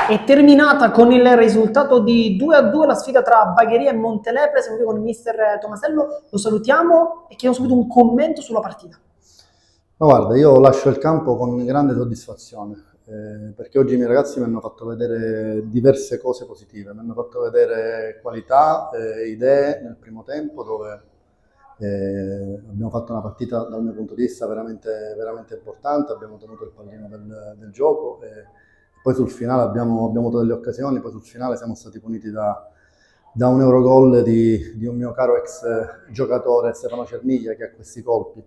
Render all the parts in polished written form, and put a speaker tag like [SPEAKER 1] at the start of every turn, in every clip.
[SPEAKER 1] È terminata con il risultato di 2-2 la sfida tra Bagheria e Montelepre. Siamo qui con il mister Tomasello, lo salutiamo e chiediamo subito un commento sulla partita.
[SPEAKER 2] Ma guarda, io lascio il campo con grande soddisfazione, perché oggi i miei ragazzi mi hanno fatto vedere diverse cose positive, mi hanno fatto vedere qualità, idee nel primo tempo dove abbiamo fatto una partita dal mio punto di vista veramente importante, abbiamo tenuto il pallino del gioco e poi sul finale abbiamo avuto delle occasioni, poi sul finale siamo stati puniti da un Eurogol di un mio caro ex giocatore, Stefano Cerniglia, che ha questi colpi.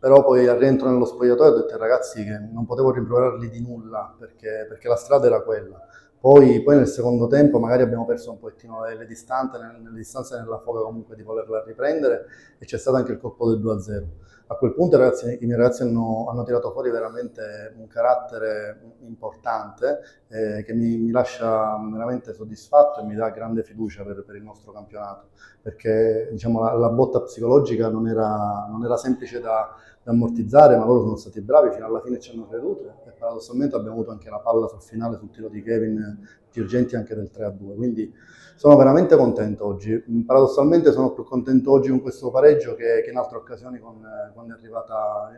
[SPEAKER 2] Però poi al rientro nello spogliatoio ho detto ai ragazzi che non potevo rimproverarli di nulla perché la strada era quella. Poi nel secondo tempo magari abbiamo perso un pochettino le distanze, e nella foga comunque di volerla riprendere e c'è stato anche il colpo del 2-0. A quel punto i miei ragazzi hanno tirato fuori veramente un carattere importante che mi lascia veramente soddisfatto e mi dà grande fiducia per il nostro campionato, perché diciamo, la botta psicologica non era semplice da ammortizzare, ma loro sono stati bravi, fino alla fine ci hanno creduto e paradossalmente abbiamo avuto anche la palla sul finale, sul tiro di Kevin Girgenti anche del 3-2, quindi sono veramente contento oggi. Paradossalmente sono più contento oggi con questo pareggio che in altre occasioni quando è arrivata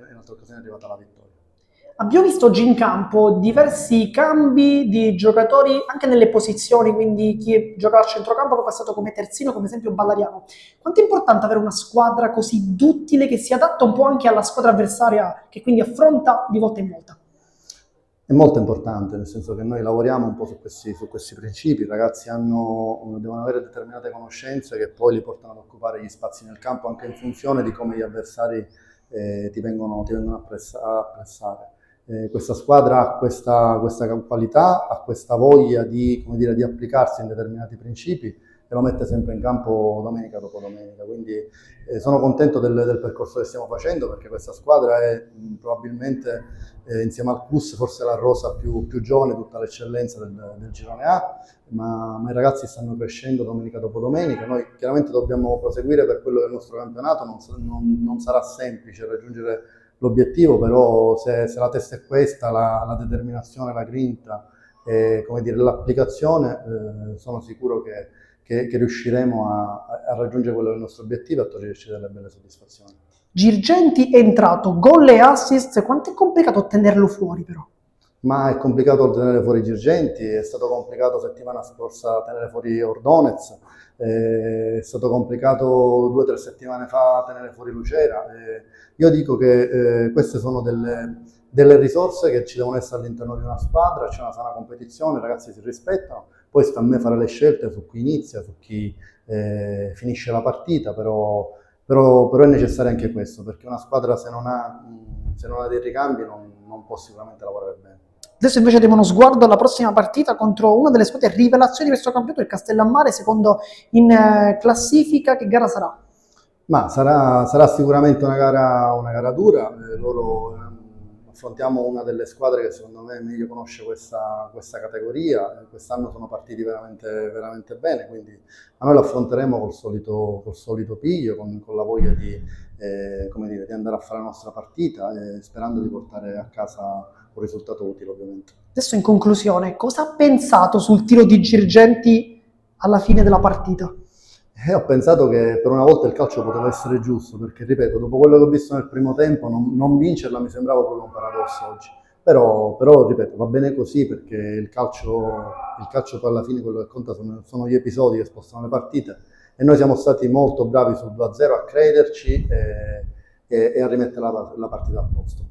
[SPEAKER 2] la vittoria.
[SPEAKER 1] Abbiamo visto oggi in campo diversi cambi di giocatori anche nelle posizioni, quindi chi gioca al centrocampo è passato come terzino, come esempio Ballariano. Quanto è importante avere una squadra così duttile che si adatta un po' anche alla squadra avversaria, che quindi affronta di volta in volta?
[SPEAKER 2] È molto importante, nel senso che noi lavoriamo un po' su questi principi, i ragazzi devono avere determinate conoscenze che poi li portano ad occupare gli spazi nel campo anche in funzione di come gli avversari ti vengono a pressare. Questa squadra ha questa qualità, ha questa voglia di, come dire, di applicarsi in determinati principi e lo mette sempre in campo domenica dopo domenica. Quindi sono contento del percorso che stiamo facendo perché questa squadra è probabilmente insieme al CUS forse la rosa più giovane, tutta l'eccellenza del girone A, ma i ragazzi stanno crescendo domenica dopo domenica. Noi chiaramente dobbiamo proseguire per quello del nostro campionato, non sarà semplice raggiungere l'obiettivo, però se la testa è questa, la determinazione, la grinta e come dire, l'applicazione, sono sicuro che riusciremo a raggiungere quello del nostro obiettivo e a toglierci delle belle soddisfazioni.
[SPEAKER 1] Girgenti è entrato, gol e assist, quanto è complicato tenerlo fuori però?
[SPEAKER 2] Ma è complicato tenere fuori Girgenti, è stato complicato settimana scorsa tenere fuori Ordonez, è stato complicato 2 o 3 settimane fa tenere fuori Lucera. Io dico che queste sono delle risorse che ci devono essere all'interno di una squadra, c'è una sana competizione, i ragazzi si rispettano, poi sta a me fare le scelte su chi inizia, su chi finisce la partita, però è necessario anche questo, perché una squadra se non ha dei ricambi non può sicuramente lavorare bene.
[SPEAKER 1] Adesso invece diamo uno sguardo alla prossima partita contro una delle squadre rivelazioni di questo campionato, il Castellammare, secondo in classifica. Che gara sarà?
[SPEAKER 2] Ma sarà sicuramente una gara dura, affrontiamo una delle squadre che secondo me meglio conosce questa categoria, quest'anno sono partiti veramente bene, quindi a noi lo affronteremo col solito piglio, con la voglia come dire, di andare a fare la nostra partita e sperando di portare a casa un risultato utile ovviamente.
[SPEAKER 1] Adesso in conclusione, cosa ha pensato sul tiro di Girgenti alla fine della partita?
[SPEAKER 2] Ho pensato che per una volta il calcio poteva essere giusto, perché ripeto, dopo quello che ho visto nel primo tempo, non vincerla mi sembrava proprio un paradosso oggi. Però ripeto, va bene così perché il calcio poi alla fine quello che conta sono gli episodi che spostano le partite e noi siamo stati molto bravi sul 2-0 a crederci e a rimettere la partita a posto.